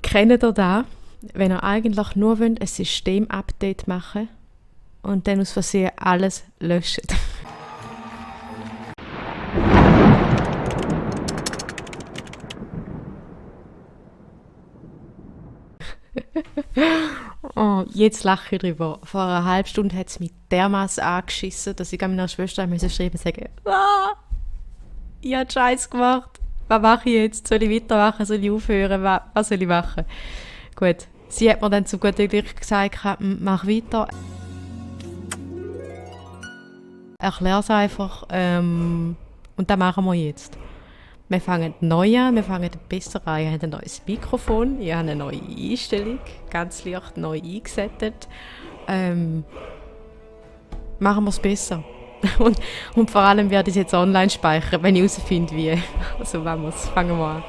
Kennt ihr das? Wenn ihr eigentlich nur wollt, ein System-Update machen und dann aus Versehen alles löscht. Oh, jetzt lache ich drüber. Vor einer halben Stunde hat es mich dermaßen angeschissen, dass ich meiner Schwester schreiben und sagen, ich habe Scheiß gemacht. Was mache ich jetzt? Soll ich weitermachen? Soll ich aufhören? Was soll ich machen? Gut, sie hat mir dann zum guten Glück gesagt, mach weiter. Erklär es einfach und das machen wir jetzt. Wir fangen neu an, wir fangen besser an. Ich habe ein neues Mikrofon, ich habe eine neue Einstellung, ganz leicht neu eingesetzt. Machen wir es besser. Und vor allem werde ich es jetzt online speichern, wenn ich herausfinde, wie. Also fangen wir an.